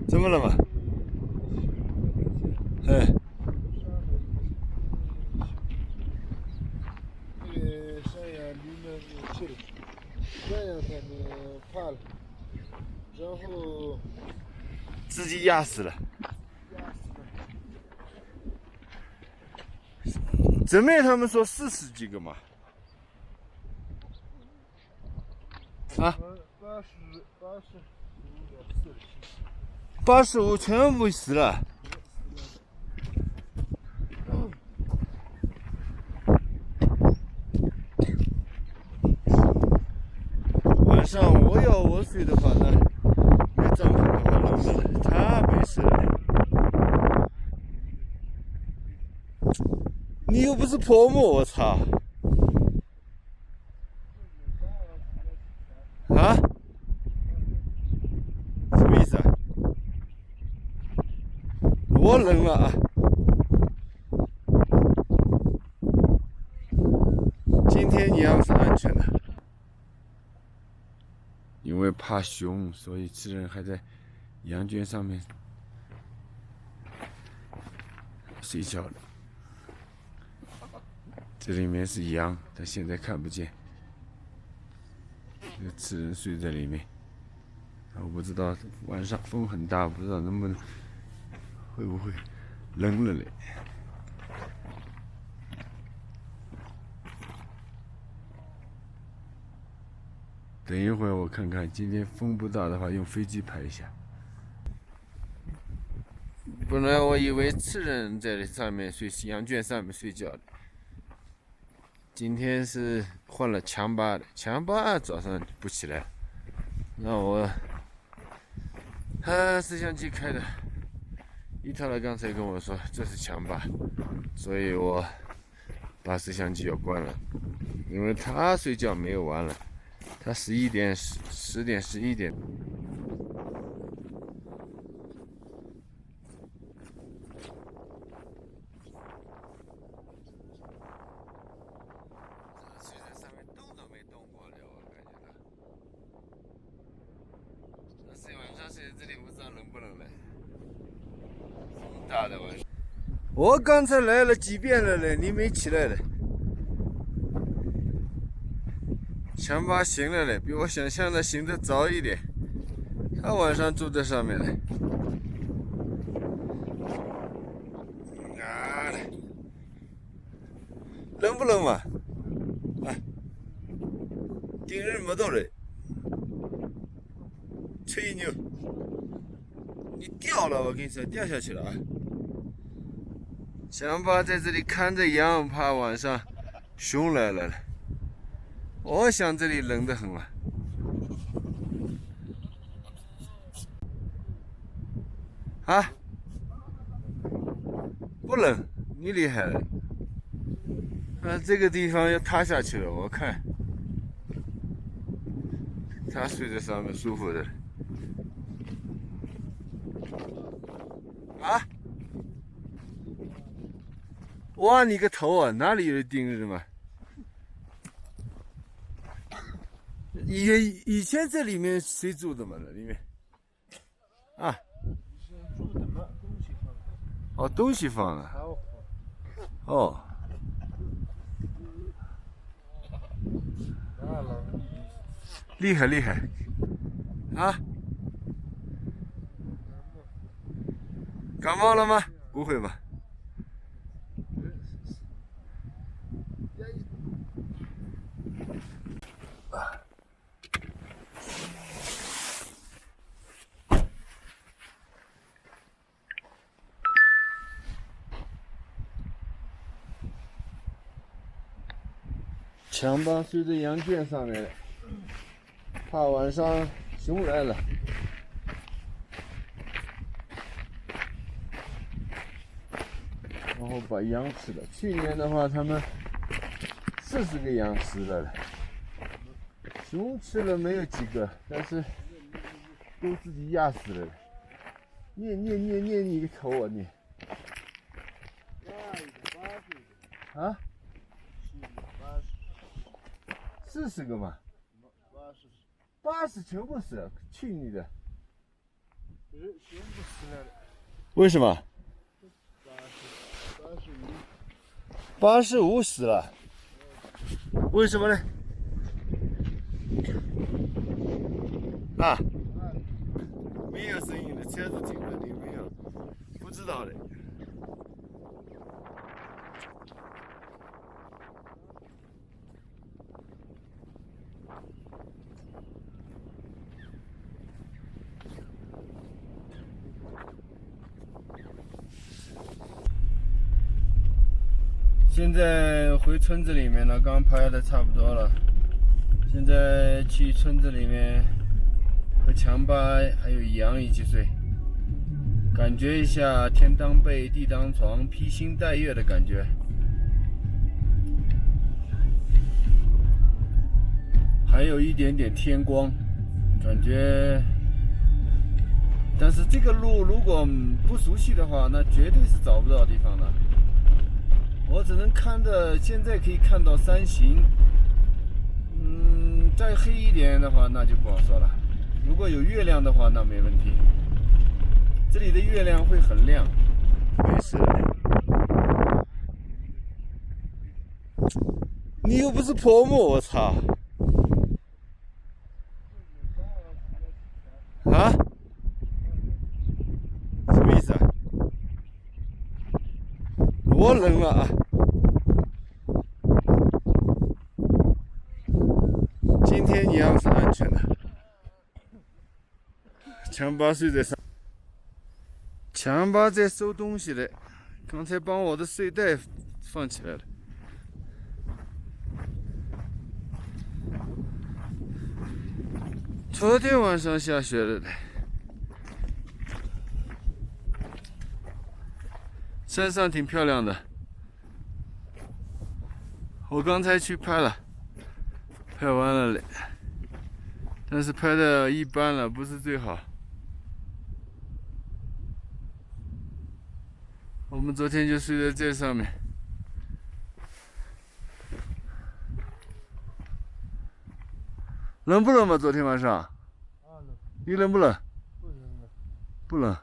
怎么了嘛？哎，那个山羊里面去了，山羊他们怕了，然后自己压死了。压死了。正面他们说40几个嘛。啊，85全部死了。晚上我睡的话呢，没帐篷的话冷死了，他没事了。你又不是泼墨，我操！啊？什么意思啊？我冷了啊！今天羊是安全的，因为怕熊，所以吃人还在羊圈上面睡觉了。这里面是羊，它现在看不见。这个吃人睡在里面，我不知道晚上风很大，不知道能不能会不会冷了嘞。等一会儿我看看，今天风不大的话，用飞机拍一下。本来我以为吃人在这上面睡羊圈上面睡觉的，今天是换了强巴的，强巴早上不起来，让我摄像机开的。伊特拉刚才跟我说这是强巴，所以我把摄像机要关了，因为他睡觉没有完了，他11点、10点、11点。虽然上面动都没动过了，我感觉到。那睡晚上睡在这里，不知道冷不冷嘞？风大的晚上。我刚才来了几遍了嘞，你没起来嘞。强巴醒了嘞，比我想象的醒得早一点。他晚上住在上面嘞。啊，冷不冷嘛？啊，顶人没到嘞，吹牛，你掉了，我跟你说，掉下去了啊！强巴在这里看着羊，怕晚上熊来了。我想这里冷得很嘛。啊，不冷，你厉害了。这个地方要塌下去了，我看。他睡在上面舒服的。啊！挖你个头啊！哪里有钉子嘛？以前这里面谁住的嘛？那里面啊？哦，东西放了。哦。厉害厉害。啊？感冒了吗？不会吧？强巴睡在羊圈上面了，怕晚上熊来了。然后把羊吃了。去年的话，他们40个羊死了，熊吃了没有几个，但是都自己压死了。念你个头啊你！啊？40个嘛？80全部死了，去你的！宣布死了，为什么？85死了，为什么呢？啊，没有声音的，车子停了，你没有，不知道的。现在回村子里面了，刚拍的差不多了。现在去村子里面和强巴还有羊一起睡，感觉一下天当被地当床，披星戴月的感觉。还有一点点天光，感觉。但是这个路如果不熟悉的话，那绝对是找不到地方的。我只能看着，现在可以看到山形。再黑一点的话，那就不好说了。如果有月亮的话，那没问题。这里的月亮会很亮，没事的。你又不是泼墨，我操！啊？什么意思啊？我冷了啊！今天羊是安全的，强巴睡在上。强巴在收东西嘞，刚才帮我的睡袋放起来了。昨天晚上下雪了嘞，山上挺漂亮的。我刚才去拍了，拍完了嘞，但是拍的一般了，不是最好。我们昨天就睡在这上面。冷不冷嘛？昨天晚上？啊，冷。你冷不冷？不冷了。不冷。